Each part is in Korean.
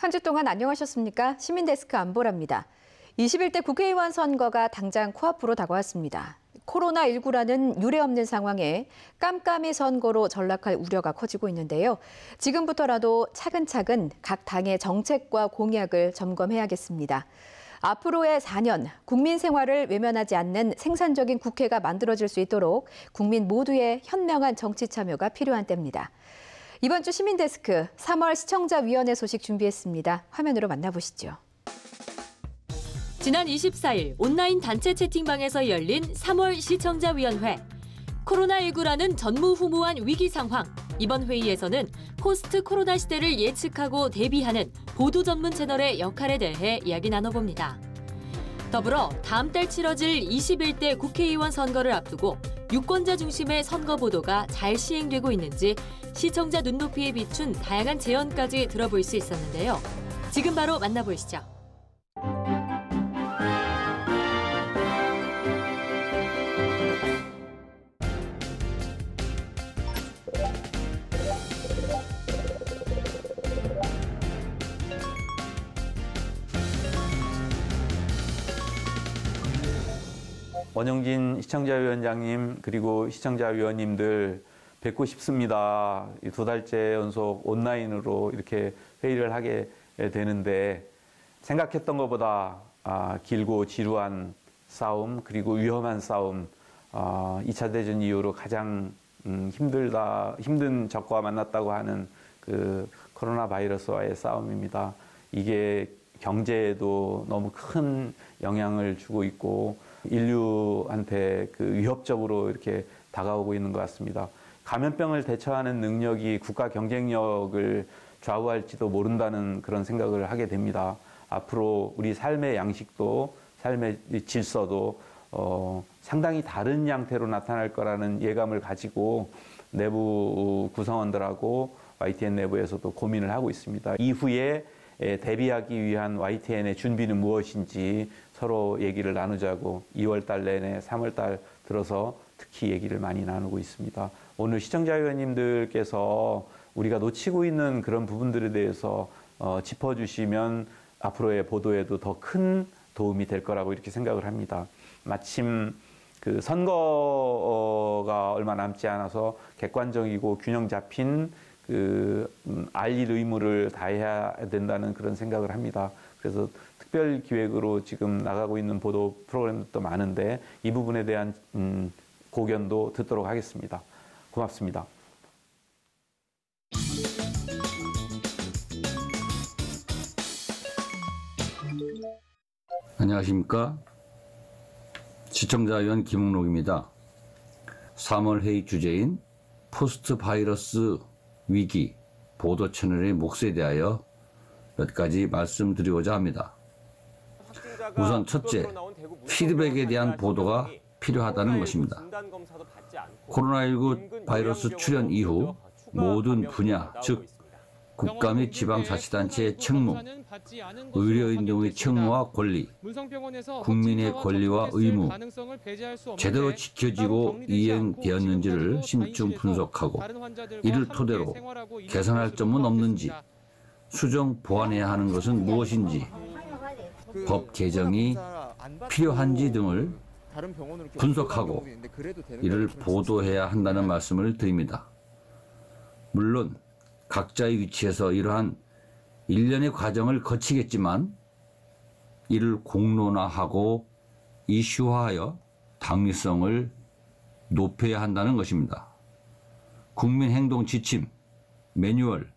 한 주 동안 안녕하셨습니까? 시민데스크 안보라입니다. 21대 국회의원 선거가 당장 코앞으로 다가왔습니다. 코로나19라는 유례없는 상황에 깜깜이 선거로 전락할 우려가 커지고 있는데요. 지금부터라도 차근차근 각 당의 정책과 공약을 점검해야겠습니다. 앞으로의 4년, 국민 생활을 외면하지 않는 생산적인 국회가 만들어질 수 있도록 국민 모두의 현명한 정치 참여가 필요한 때입니다. 이번 주 시민데스크 3월 시청자위원회 소식 준비했습니다. 화면으로 만나보시죠. 지난 24일 온라인 단체 채팅방에서 열린 3월 시청자위원회. 코로나19라는 전무후무한 위기 상황. 이번 회의에서는 포스트 코로나 시대를 예측하고 대비하는 보도 전문 채널의 역할에 대해 이야기 나눠봅니다. 더불어 다음 달 치러질 21대 국회의원 선거를 앞두고 유권자 중심의 선거 보도가 잘 시행되고 있는지 시청자 눈높이에 비춘 다양한 제언까지 들어볼 수 있었는데요. 지금 바로 만나보시죠. 원영진 시청자위원장님 그리고 시청자위원님들 뵙고 싶습니다. 2달째 연속 온라인으로 이렇게 회의를 하게 되는데 생각했던 것보다 길고 지루한 싸움 그리고 위험한 싸움 2차 대전 이후로 가장 힘든 적과 만났다고 하는 그 코로나 바이러스와의 싸움입니다. 이게 경제에도 너무 큰 영향을 주고 있고 인류한테 그 위협적으로 이렇게 다가오고 있는 것 같습니다. 감염병을 대처하는 능력이 국가 경쟁력을 좌우할지도 모른다는 그런 생각을 하게 됩니다. 앞으로 우리 삶의 양식도 삶의 질서도 상당히 다른 양태로 나타날 거라는 예감을 가지고 내부 구성원들하고 YTN 내부에서도 고민을 하고 있습니다. 이후에 대비하기 위한 YTN의 준비는 무엇인지 서로 얘기를 나누자고 2월 달 내내 3월 달 들어서 특히 얘기를 많이 나누고 있습니다. 오늘 시청자위원님들께서 우리가 놓치고 있는 그런 부분들에 대해서 짚어주시면 앞으로의 보도에도 더 큰 도움이 될 거라고 이렇게 생각을 합니다. 마침 그 선거가 얼마 남지 않아서 객관적이고 균형 잡힌 알릴 의무를 다해야 된다는 그런 생각을 합니다. 그래서 특별 기획으로 지금 나가고 있는 보도 프로그램도 많은데 이 부분에 대한 고견도 듣도록 하겠습니다. 고맙습니다. 안녕하십니까. 시청자위원 김웅록입니다. 3월 회의 주제인 포스트 바이러스 위기 보도 채널의 몫에 대하여 몇 가지 말씀드리고자 합니다. 우선 첫째, 피드백에 대한 보도가 필요하다는 것입니다. 코로나19 바이러스 출현 이후 모든 분야, 즉 국가 및 지방자치단체의 책무, 의료인 등의 책무와 권리, 국민의 권리와 의무, 제대로 지켜지고 이행되었는지를 심층 분석하고 이를 토대로 개선할 점은 없는지, 수정 보완해야 하는 것은 무엇인지, 법 개정이 필요한지 등을 분석하고 이를 보도해야 한다는 말씀을 드립니다. 물론 각자의 위치에서 이러한 일련의 과정을 거치겠지만 이를 공론화하고 이슈화하여 당위성을 높여야 한다는 것입니다. 국민행동 지침, 매뉴얼,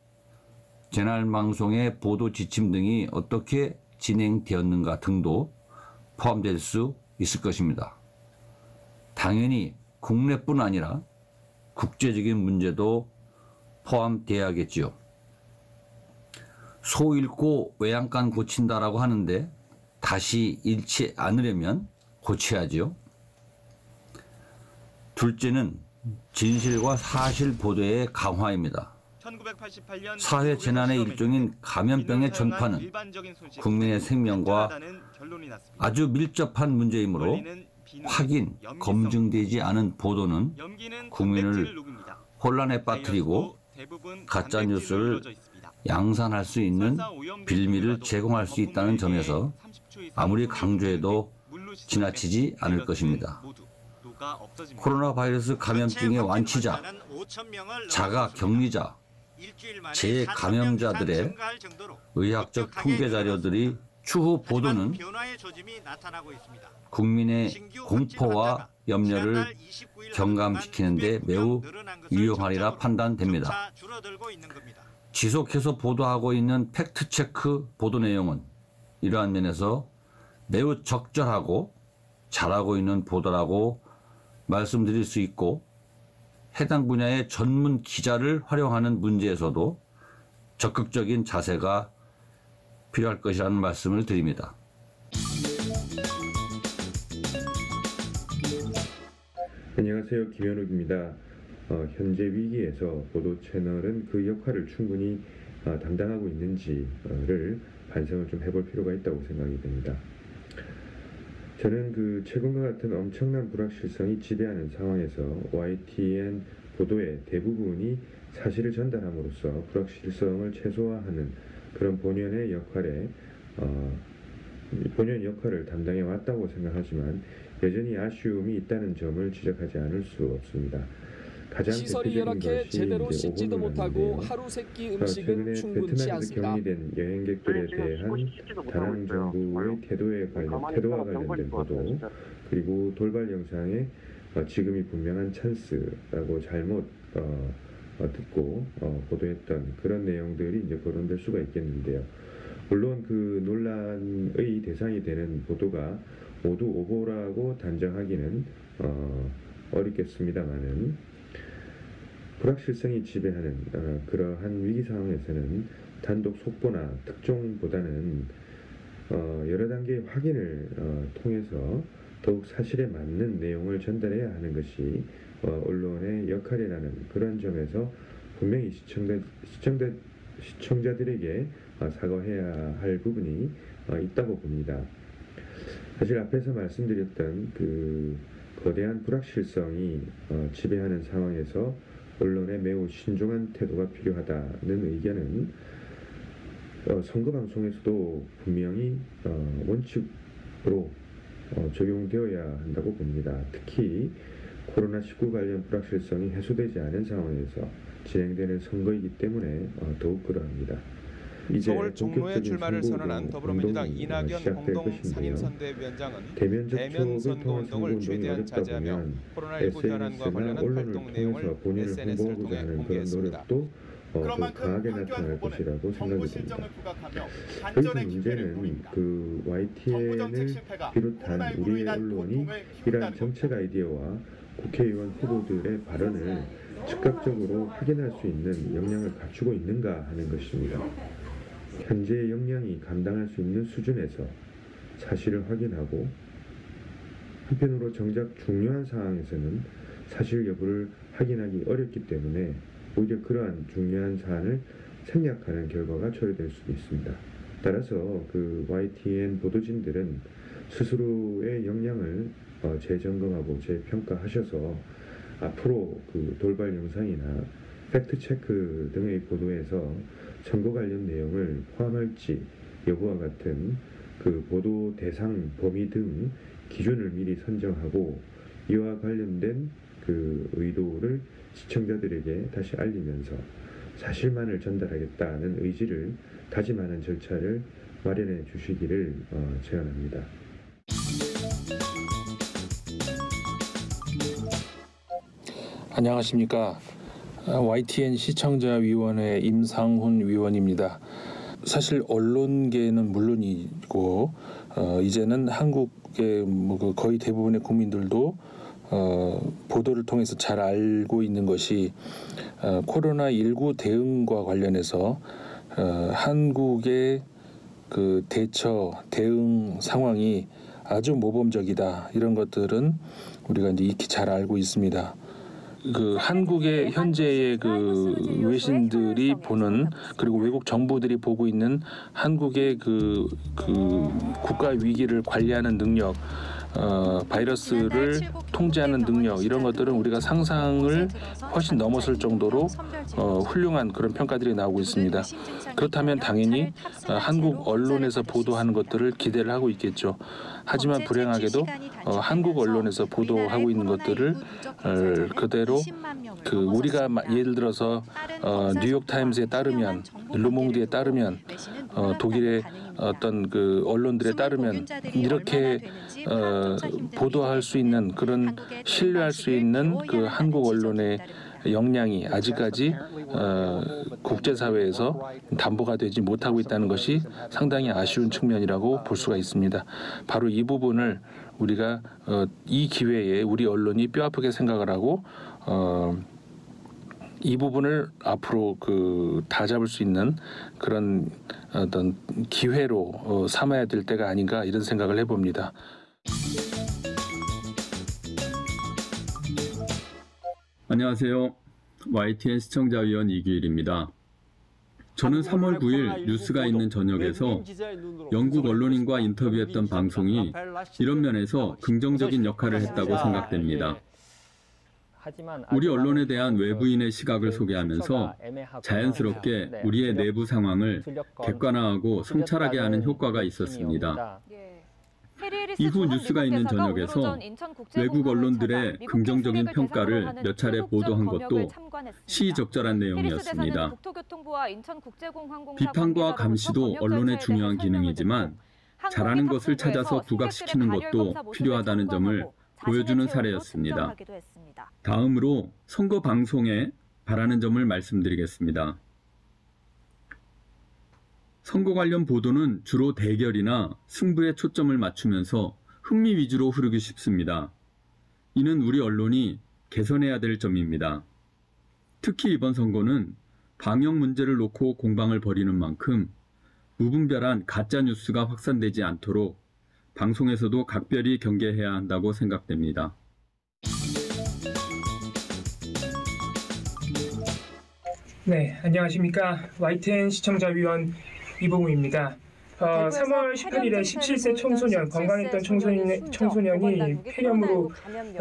재난방송의 보도 지침 등이 어떻게 진행되었는가 등도 포함될 수 있을 것입니다. 당연히 국내뿐 아니라 국제적인 문제도 포함돼야겠지요. 소 잃고 외양간 고친다라고 하는데 다시 잃지 않으려면 고쳐야지요. 둘째는 진실과 사실 보도의 강화입니다. 사회 재난의 일종인 감염병의 전파는 국민의 생명과 아주 밀접한 문제이므로 확인, 검증되지 않은 보도는 국민을 혼란에 빠뜨리고 가짜뉴스를 양산할 수 있는 빌미를 제공할 수 있다는 점에서 아무리 강조해도 지나치지 않을 것입니다. 코로나 바이러스 감염증의 완치자, 자가 격리자, 재감염자들의 의학적 통계 자료들이 추후 보도는 국민의 공포와 염려를 경감시키는 데 매우 유용하리라 판단됩니다. 지속해서 보도하고 있는 팩트체크 보도 내용은 이러한 면에서 매우 적절하고 잘하고 있는 보도라고 말씀드릴 수 있고, 해당 분야의 전문 기자를 활용하는 문제에서도 적극적인 자세가 필요할 것이라는 말씀을 드립니다. 안녕하세요. 김현욱입니다. 현재 위기에서 보도 채널은 그 역할을 충분히 담당하고 있는지를 반성을 좀 해볼 필요가 있다고 생각이 됩니다. 저는 최근과 같은 엄청난 불확실성이 지배하는 상황에서 YTN 보도의 대부분이 사실을 전달함으로써 불확실성을 최소화하는 그런 본연의 역할을 담당해 왔다고 생각하지만 여전히 아쉬움이 있다는 점을 지적하지 않을 수 없습니다. 가장 시설이 열악해 제대로 씻지도 못하고 하루 세끼 음식은 충분치 않습니다. 격리된 여행객들에 대한 다낭 정부의 태도와 관련된 보도, 그리고 돌발 영상에 지금이 분명한 찬스라고 잘못 듣고 보도했던 그런 내용들이 이제 거론될 수가 있겠는데요. 물론 그 논란의 대상이 되는 보도가 모두 오보라고 단정하기는 어렵겠습니다만은, 불확실성이 지배하는 그러한 위기 상황에서는 단독 속보나 특종보다는 여러 단계의 확인을 통해서 더욱 사실에 맞는 내용을 전달해야 하는 것이 언론의 역할이라는 그런 점에서 분명히 시청자들에게 사과해야 할 부분이 있다고 봅니다. 사실 앞에서 말씀드렸던 그 거대한 불확실성이 지배하는 상황에서 언론의 매우 신중한 태도가 필요하다는 의견은 선거 방송에서도 분명히 원칙으로 적용되어야 한다고 봅니다. 특히 코로나19 관련 불확실성이 해소되지 않은 상황에서 진행되는 선거이기 때문에 더욱 그러합니다. 서울 종로에 출마를 선언한 더불어민주당 이낙연 공동상임선대위원장은 대면 선거운동을 최대한 자제하며 코로나19 현안과 관련한 활동 내용을 SNS를 통해 공개했습니다. 강하게 나타날 것이라고 생각이 됩니다. 여기서 문제는 그 YTN을 비롯한 우리의 언론이 이러한 정책 아이디어와 국회의원 후보들의 발언을 즉각적으로 확인할 수 있는 역량을 갖추고 있는가 하는 것입니다. 현재의 역량이 감당할 수 있는 수준에서 사실을 확인하고, 한편으로 정작 중요한 상황에서는 사실 여부를 확인하기 어렵기 때문에 오히려 그러한 중요한 사안을 생략하는 결과가 초래될 수도 있습니다. 따라서 그 YTN 보도진들은 스스로의 역량을 재점검하고 재평가하셔서 앞으로 그 돌발 영상이나 팩트체크 등의 보도에서 선거 관련 내용을 포함할지 여부와 같은 그 보도 대상 범위 등 기준을 미리 선정하고, 이와 관련된 그 의도를 시청자들에게 다시 알리면서 사실만을 전달하겠다는 의지를 다짐하는 절차를 마련해 주시기를 제안합니다. 안녕하십니까. YTN 시청자위원회 임상훈 위원입니다. 사실 언론계는 물론이고 이제는 한국의 거의 대부분의 국민들도 보도를 통해서 잘 알고 있는 것이 코로나19 대응과 관련해서 한국의 그 대응 상황이 아주 모범적이다, 이런 것들은 우리가 이제 익히 잘 알고 있습니다. 그 한국의 현재의 그 외신들이 보는, 그리고 외국 정부들이 보고 있는 한국의 그 국가 위기를 관리하는 능력, 바이러스를 통제하는 능력 이런 것들은 우리가 상상을 훨씬 넘어설 정도로 훌륭한 그런 평가들이 나오고 있습니다. 그렇다면 당연히 한국 언론에서 보도하는 것들을 기대를 하고 있겠죠. 하지만 불행하게도 한국 언론에서 보도하고 있는 것들을 그대로 우리가 예를 들어서 뉴욕타임스에 따르면 르몽드에 따르면 독일의 어떤 그 언론들에 따르면 이렇게 보도할 수 있는 그런 신뢰할 수 있는 그 한국 언론의 역량이 아직까지 국제사회에서 담보가 되지 못하고 있다는 것이 상당히 아쉬운 측면이라고 볼 수가 있습니다. 바로 이 부분을 우리가 이 기회에 우리 언론이 뼈아프게 생각을 하고 이 부분을 앞으로 다 잡을 수 있는 그런 어떤 기회로 삼아야 될 때가 아닌가 이런 생각을 해봅니다. 안녕하세요. YTN 시청자위원 이규일입니다. 저는 3월 9일 뉴스가 있는 저녁에서 영국 언론인과 인터뷰했던 방송이 이런 면에서 긍정적인 역할을 했다고 생각됩니다. 우리 언론에 대한 외부인의 시각을 소개하면서 자연스럽게 우리의 내부 상황을 객관화하고 성찰하게 하는 효과가 있었습니다. 이후 뉴스가 있는 저녁에서 외국 언론들의 긍정적인 평가를 몇 차례 보도한 것도 시의적절한 내용이었습니다. 비판과 감시도 언론의 중요한 기능이지만 잘하는 것을 찾아서 부각시키는 것도 필요하다는 점을 보여주는 사례였습니다. 다음으로 선거 방송에 바라는 점을 말씀드리겠습니다. 선거 관련 보도는 주로 대결이나 승부에 초점을 맞추면서 흥미 위주로 흐르기 쉽습니다. 이는 우리 언론이 개선해야 될 점입니다. 특히 이번 선거는 방역 문제를 놓고 공방을 벌이는 만큼 무분별한 가짜 뉴스가 확산되지 않도록 방송에서도 각별히 경계해야 한다고 생각됩니다. 네, 안녕하십니까. YTN 시청자위원 이봉우입니다. 3월 18일에 17세 청소년, 건강했던 청소년이 폐렴으로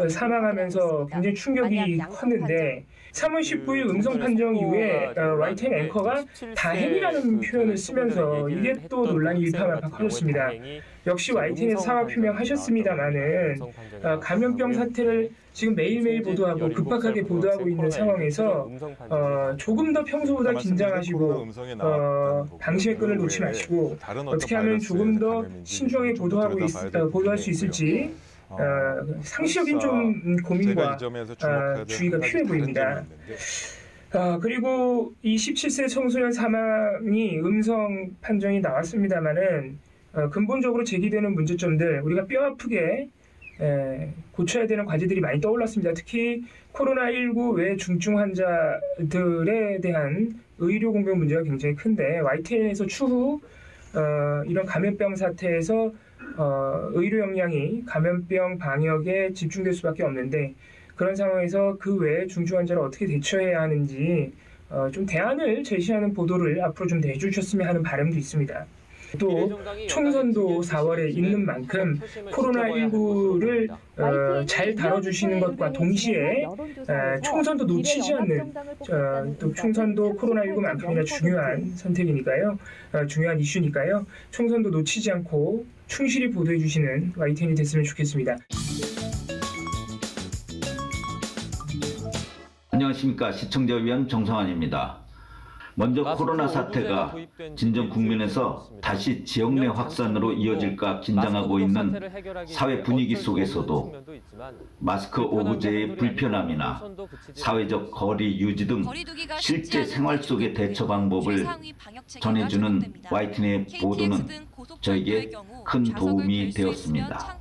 사망하면서 굉장히 충격이 컸는데 3월 19일 음성 판정 이후에 YTN 앵커가 다행이라는 표현을 쓰면서 이게 또 논란이 일파만파 커졌습니다. 역시 YTN에서 사과 표명하셨습니다마는 감염병 사태를 지금 매일매일 보도하고 급박하게 보도하고 있는 상황에서 조금 더 평소보다 긴장하시고 당시의 끈을 놓지 마시고 어떻게 하면 조금 더 신중하게 보도할 수 있을지 상시적인 좀 고민과 주의가 필요해 보입니다. 그리고 이 17세 청소년 사망이 음성 판정이 나왔습니다마는 근본적으로 제기되는 문제점들 우리가 뼈아프게 고쳐야 되는 과제들이 많이 떠올랐습니다. 특히 코로나19 외 중증 환자들에 대한 의료 공백 문제가 굉장히 큰데 YTN에서 추후 이런 감염병 사태에서 의료 역량이 감염병 방역에 집중될 수밖에 없는데 그런 상황에서 그 외에 중증 환자를 어떻게 대처해야 하는지 좀 대안을 제시하는 보도를 앞으로 좀 내주셨으면 하는 바람도 있습니다. 또 총선도 4월에 있는 만큼 코로나19를 잘 다뤄주시는 것과 동시에 총선도 놓치지 않는 또 총선도 코로나19만큼이나 중요한 선택이니까요. 중요한 이슈니까요. 총선도 놓치지 않고 충실히 보도해 주시는 YTN이 됐으면 좋겠습니다. 안녕하십니까. 시청자위원 정성환입니다. 먼저 코로나 사태가 진정 국면에서 다시 지역 내 확산으로 이어질까 긴장하고 있는 사회 분위기 속에서도 마스크 오브제의 불편함이나 사회적 거리 유지 등 실제 생활 속의 대처 방법을 전해주는 YTN의 보도는 저에게 큰 도움이 되었습니다.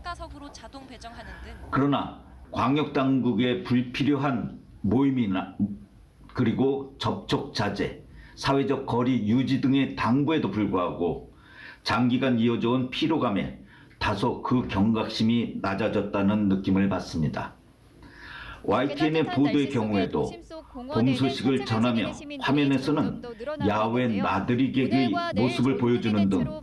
그러나 광역당국의 불필요한 모임이나 그리고 접촉 자제, 사회적 거리 유지 등의 당부에도 불구하고 장기간 이어져온 피로감에 다소 그 경각심이 낮아졌다는 느낌을 받습니다. YTN의 보도의 경우에도 동소식을 전하며 화면에서는 야외 나들이 객의 모습을 보여주는 등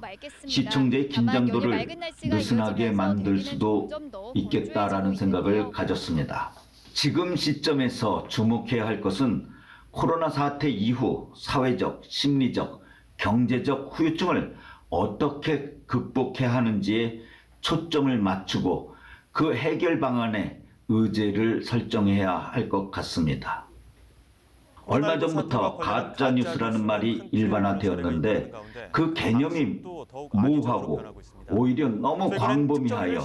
시청자의 긴장도를 느슨하게 만들 수도 있겠다라는 생각을 가졌습니다. 지금 시점에서 주목해야 할 것은 코로나 사태 이후 사회적, 심리적, 경제적 후유증을 어떻게 극복해야 하는지에 초점을 맞추고 그 해결 방안에 의제를 설정해야 할 것 같습니다. 얼마 전부터 가짜 뉴스라는 말이 일반화되었는데 그 개념이 모호하고 오히려 너무 광범위하여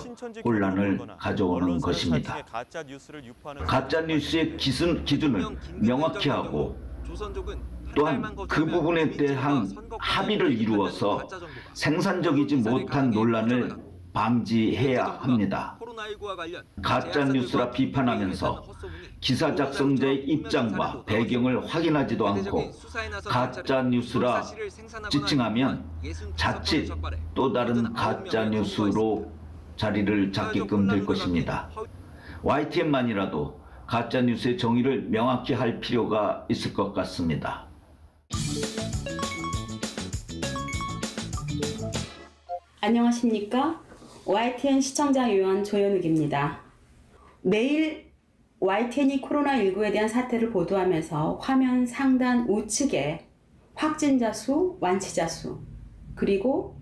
혼란을 가져오는 것입니다. 가짜 뉴스의 기준을 명확히 하고 또한 그 부분에 대한 합의를 이루어서 생산적이지 못한 논란을 방지해야 합니다. 가짜 뉴스라 비판하면서 기사 작성자의 입장과 배경을 확인하지도 않고 가짜 뉴스라 지칭하면 자칫 또 다른 가짜 뉴스로 자리를 잡게끔 될 것입니다. YTN만이라도 가짜 뉴스의 정의를 명확히 할 필요가 있을 것 같습니다. 안녕하십니까? YTN 시청자 요원 조현욱입니다. 매일 YTN이 코로나19에 대한 사태를 보도하면서 화면 상단 우측에 확진자 수, 완치자 수, 그리고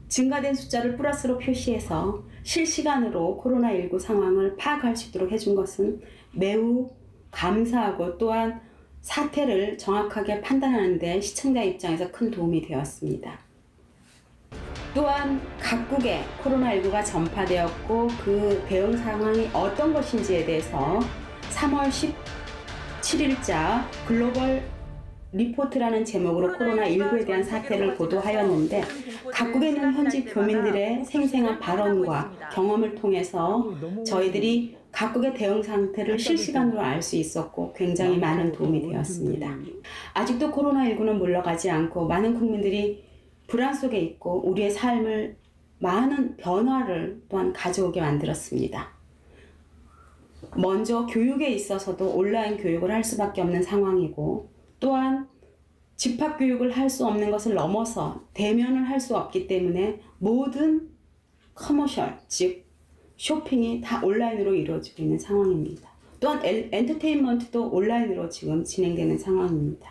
증가된 숫자를 플러스로 표시해서 실시간으로 코로나19 상황을 파악할 수 있도록 해준 것은 매우 감사하고 또한 사태를 정확하게 판단하는 데 시청자 입장에서 큰 도움이 되었습니다. 또한 각국에 코로나19가 전파되었고 그 대응 상황이 어떤 것인지에 대해서 3월 17일자 글로벌 리포트라는 제목으로 코로나19에 대한 사태를 보도하였는데 각국에 있는 현지 교민들의 생생한 발언과 경험을 통해서 저희들이 각국의 대응 상태를 실시간으로 알 수 있었고 굉장히 많은 도움이 되었습니다. 아직도 코로나19는 물러가지 않고 많은 국민들이 불안 속에 있고 우리의 삶을 많은 변화를 또한 가져오게 만들었습니다. 먼저 교육에 있어서도 온라인 교육을 할 수밖에 없는 상황이고 또한 집합교육을 할 수 없는 것을 넘어서 대면을 할 수 없기 때문에 모든 커머셜, 즉 쇼핑이 다 온라인으로 이루어지고 있는 상황입니다. 또한 엔터테인먼트도 온라인으로 지금 진행되는 상황입니다.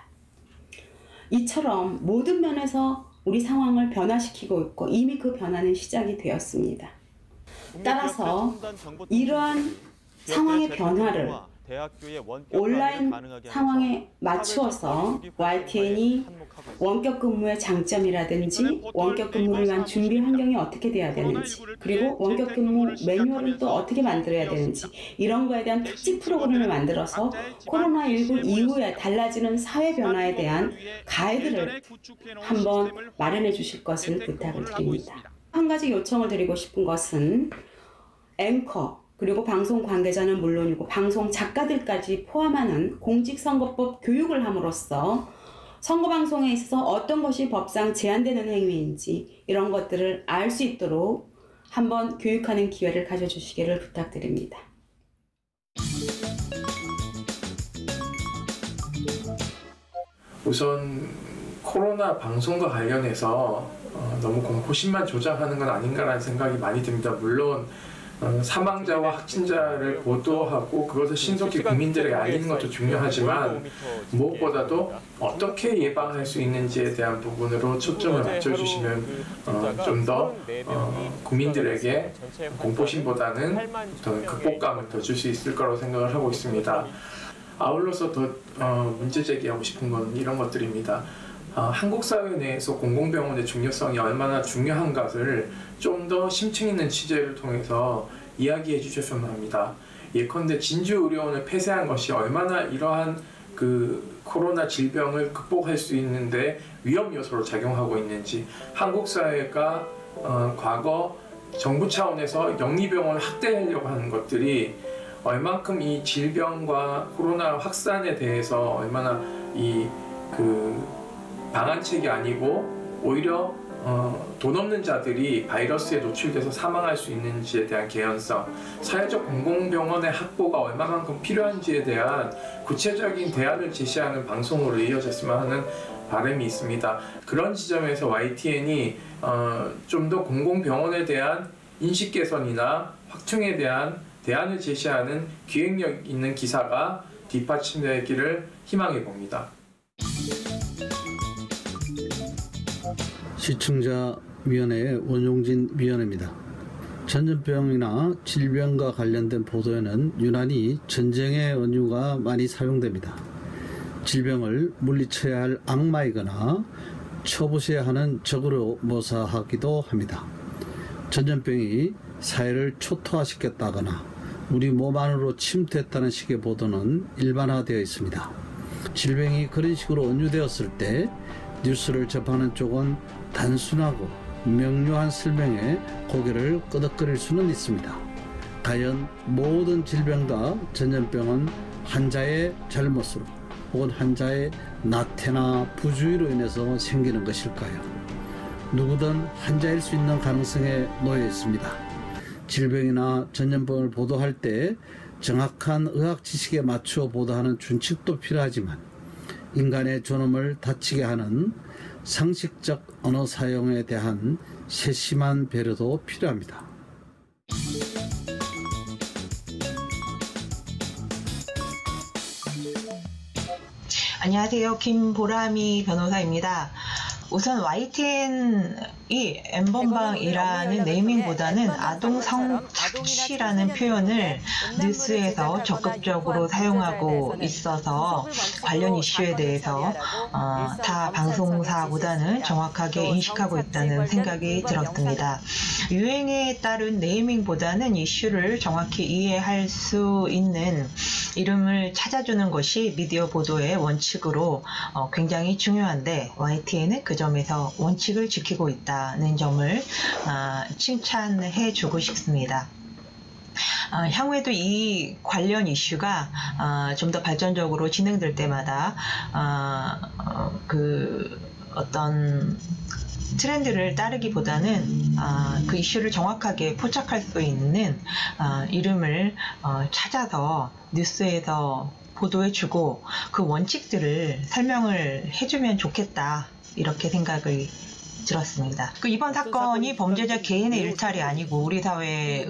이처럼 모든 면에서 우리 상황을 변화시키고 있고 이미 그 변화는 시작이 되었습니다. 따라서 이러한 상황의 변화를 온라인 상황에 맞추어서 YTN이 원격 근무의 장점이라든지 원격 근무를 위한 준비 환경이 어떻게 돼야 되는지 그리고 원격 근무 매뉴얼을 또 어떻게 만들어야 되는지 이런 거에 대한 특집 프로그램을 만들어서 코로나19 이후에 달라지는 사회 변화에 대한 가이드를 한번 마련해 주실 것을 부탁을 드립니다. 한 가지 요청을 드리고 싶은 것은 앵커 그리고 방송 관계자는 물론이고 방송 작가들까지 포함하는 공직선거법 교육을 함으로써 선거방송에 있어서 어떤 것이 법상 제한되는 행위인지 이런 것들을 알 수 있도록 한번 교육하는 기회를 가져주시기를 부탁드립니다. 우선 코로나 방송과 관련해서 너무 공포심만 조장하는 건 아닌가라는 생각이 많이 듭니다. 물론 사망자와 확진자를 보도하고 그것을 신속히 국민들에게 알리는 것도 중요하지만 무엇보다도 어떻게 예방할 수 있는지에 대한 부분으로 초점을 맞춰주시면 좀 더 국민들에게 공포심보다는 더 극복감을 더 줄 수 있을 거라고 생각을 하고 있습니다. 아울러서 더 문제 제기하고 싶은 건 이런 것들입니다. 한국 사회 내에서 공공병원의 중요성이 얼마나 중요한 것을 좀 더 심층 있는 취재를 통해서 이야기해 주셨으면 합니다. 예컨대 진주의료원을 폐쇄한 것이 얼마나 이러한 그 코로나 질병을 극복할 수 있는데 위험 요소로 작용하고 있는지, 한국 사회가 과거 정부 차원에서 영리병원을 확대하려고 하는 것들이 얼만큼 이 질병과 코로나 확산에 대해서 얼마나 이 방안책이 아니고 오히려 돈 없는 자들이 바이러스에 노출돼서 사망할 수 있는지에 대한 개연성, 사회적 공공병원의 확보가 얼마만큼 필요한지에 대한 구체적인 대안을 제시하는 방송으로 이어졌으면 하는 바람이 있습니다. 그런 지점에서 YTN이 좀 더 공공병원에 대한 인식 개선이나 확충에 대한 대안을 제시하는 기획력 있는 기사가 뒷받침되기를 희망해 봅니다. 시청자위원회의 원용진 위원입니다. 전염병이나 질병과 관련된 보도에는 유난히 전쟁의 은유가 많이 사용됩니다. 질병을 물리쳐야 할 악마이거나 처부셔야 하는 적으로 묘사하기도 합니다. 전염병이 사회를 초토화시켰다거나 우리 몸 안으로 침투했다는 식의 보도는 일반화되어 있습니다. 질병이 그런 식으로 은유되었을 때 뉴스를 접하는 쪽은 단순하고 명료한 설명에 고개를 끄덕거릴 수는 있습니다. 과연 모든 질병과 전염병은 환자의 잘못으로 혹은 환자의 나태나 부주의로 인해서 생기는 것일까요? 누구든 환자일 수 있는 가능성에 놓여 있습니다. 질병이나 전염병을 보도할 때 정확한 의학 지식에 맞추어 보도하는 준칙도 필요하지만 인간의 존엄을 다치게 하는 상식적 언어 사용에 대한 세심한 배려도 필요합니다. 안녕하세요. 김보람이 변호사입니다. 우선 YTN이 N번방이라는 네이밍보다는 아동 성착취라는 표현을 뉴스에서 적극적으로 사용하고 있어서 관련 이슈에 대해서 타 방송사보다는 정확하게 인식하고 있다는 생각이 들었습니다. 유행에 따른 네이밍보다는 이슈를 정확히 이해할 수 있는 이름을 찾아주는 것이 미디어 보도의 원칙으로 굉장히 중요한데 YTN은 그 점에서 원칙을 지키고 있다는 점을 칭찬해 주고 싶습니다. 향후에도 이 관련 이슈가 좀 더 발전적으로 진행될 때마다 어떤 트렌드를 따르기보다는 그 이슈를 정확하게 포착할 수 있는 이름을 찾아서 뉴스에서 보도해주고 그 원칙들을 설명을 해주면 좋겠다 이렇게 생각을 들었습니다. 이번 사건이 범죄자 개인의 일탈이 아니고 우리 사회의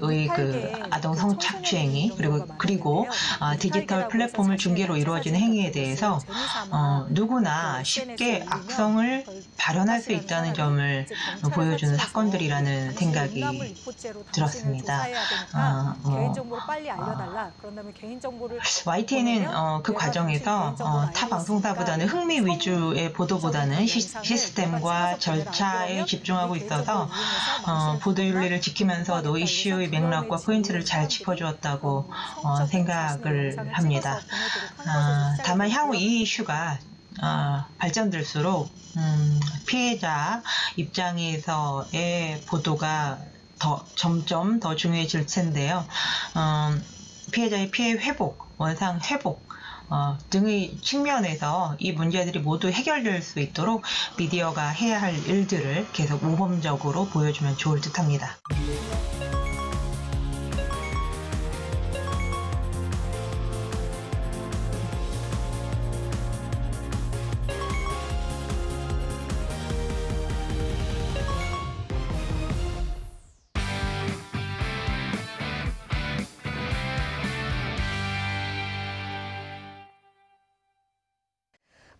아동 성착취 행위 그리고 디지털 플랫폼을 중개로 이루어지는 행위에 대해서 누구나 쉽게 악성을 발현할 수 있다는 점을 보여주는 사건들이라는 생각이 들었습니다. YTN은 그 과정에서 타 방송사보다는 흥미 위주의 보도보다는 시스템과 절차에 집중하고 있어서 보도윤리를 지키면서도 이슈의 맥락과 포인트를 잘 짚어주었다고 생각을 합니다. 다만 향후 이 이슈가 발전될수록 피해자 입장에서의 보도가 점점 더 중요해질 텐데요. 피해자의 피해 회복, 원상 회복 등의 측면에서 이 문제들이 모두 해결될 수 있도록 미디어가 해야 할 일들을 계속 모범적으로 보여주면 좋을 듯합니다.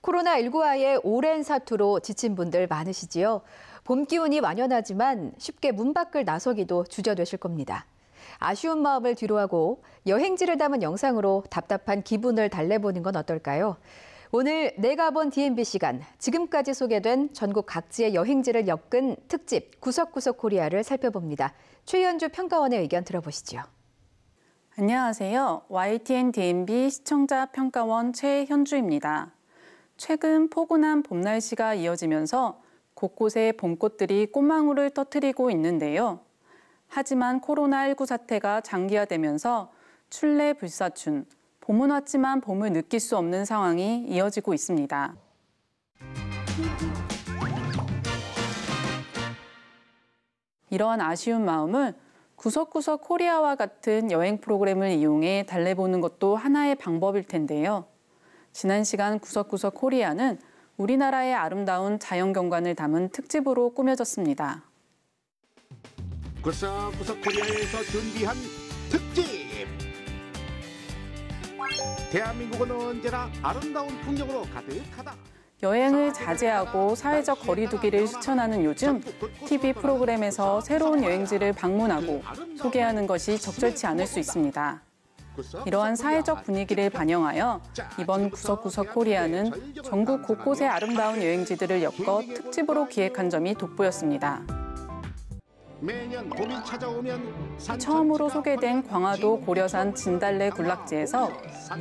코로나19와의 오랜 사투로 지친 분들 많으시지요. 봄 기운이 완연하지만 쉽게 문 밖을 나서기도 주저되실 겁니다. 아쉬운 마음을 뒤로하고 여행지를 담은 영상으로 답답한 기분을 달래보는 건 어떨까요? 오늘 내가 본 DMB 시간, 지금까지 소개된 전국 각지의 여행지를 엮은 특집 구석구석 코리아를 살펴봅니다. 최현주 평가원의 의견 들어보시죠. 안녕하세요. YTN DMB 시청자 평가원 최현주입니다. 최근 포근한 봄 날씨가 이어지면서 곳곳에 봄꽃들이 꽃망울을 터뜨리고 있는데요. 하지만 코로나19 사태가 장기화되면서 출래불사춘, 봄은 왔지만 봄을 느낄 수 없는 상황이 이어지고 있습니다. 이러한 아쉬운 마음을 구석구석 코리아와 같은 여행 프로그램을 이용해 달래보는 것도 하나의 방법일 텐데요. 지난 시간 구석구석 코리아는 우리나라의 아름다운 자연경관을 담은 특집으로 꾸며졌습니다. 구석구석 코리아에서 준비한 특집! 대한민국은 언제나 아름다운 풍경으로 가득하다. 여행을 자제하고 사회적 거리 두기를 실천하는 요즘 TV 프로그램에서 새로운 여행지를 방문하고 소개하는 것이 적절치 않을 수 있습니다. 이러한 사회적 분위기를 반영하여 이번 구석구석 코리아는 전국 곳곳의 아름다운 여행지들을 엮어 특집으로 기획한 점이 돋보였습니다. 매년 봄이 찾아오면 처음으로 소개된 광화도 고려산 진달래 군락지에서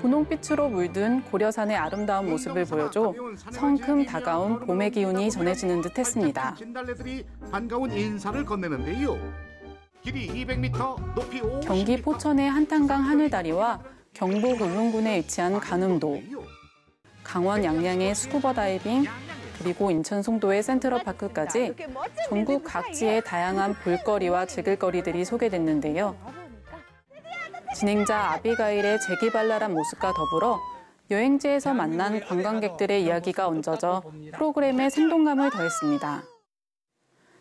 분홍빛으로 물든 고려산의 아름다운 모습을 보여줘 성큼 다가온 봄의 기운이 전해지는 듯 했습니다. 진달래들이 반가운 인사를 건네는데요. 길이 200m, 높이 50m. 경기 포천의 한탄강 하늘다리와 경북 울릉군에 위치한 간음도, 강원 양양의 스쿠버 다이빙, 그리고 인천 송도의 센트럴파크까지 전국 각지의 다양한 볼거리와 즐길거리들이 소개됐는데요. 진행자 아비가일의 재기발랄한 모습과 더불어 여행지에서 만난 관광객들의 이야기가 얹어져 프로그램에 생동감을 더했습니다.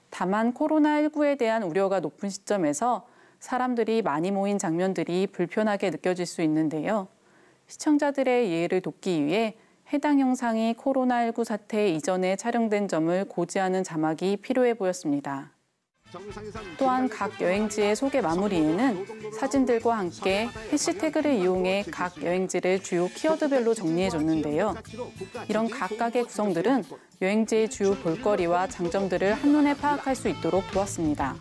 다만 코로나19에 대한 우려가 높은 시점에서 사람들이 많이 모인 장면들이 불편하게 느껴질 수 있는데요. 시청자들의 이해를 돕기 위해 해당 영상이 코로나19 사태 이전에 촬영된 점을 고지하는 자막이 필요해 보였습니다. 또한 각 여행지의 소개 마무리에는 사진들과 함께 해시태그를 이용해 각 여행지를 주요 키워드별로 정리해줬는데요. 이런 각각의 구성들은 여행지의 주요 볼거리와 장점들을 한눈에 파악할 수 있도록 도왔습니다.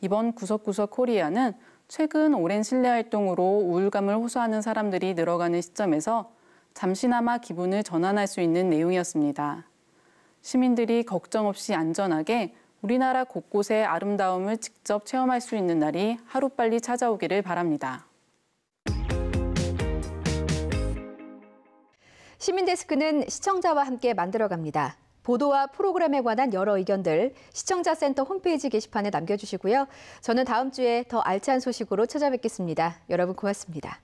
이번 구석구석 코리아는 최근 오랜 실내 활동으로 우울감을 호소하는 사람들이 늘어가는 시점에서 잠시나마 기분을 전환할 수 있는 내용이었습니다. 시민들이 걱정 없이 안전하게 우리나라 곳곳의 아름다움을 직접 체험할 수 있는 날이 하루빨리 찾아오기를 바랍니다. 시민데스크는 시청자와 함께 만들어갑니다. 보도와 프로그램에 관한 여러 의견들 시청자센터 홈페이지 게시판에 남겨주시고요. 저는 다음 주에 더 알찬 소식으로 찾아뵙겠습니다. 여러분 고맙습니다.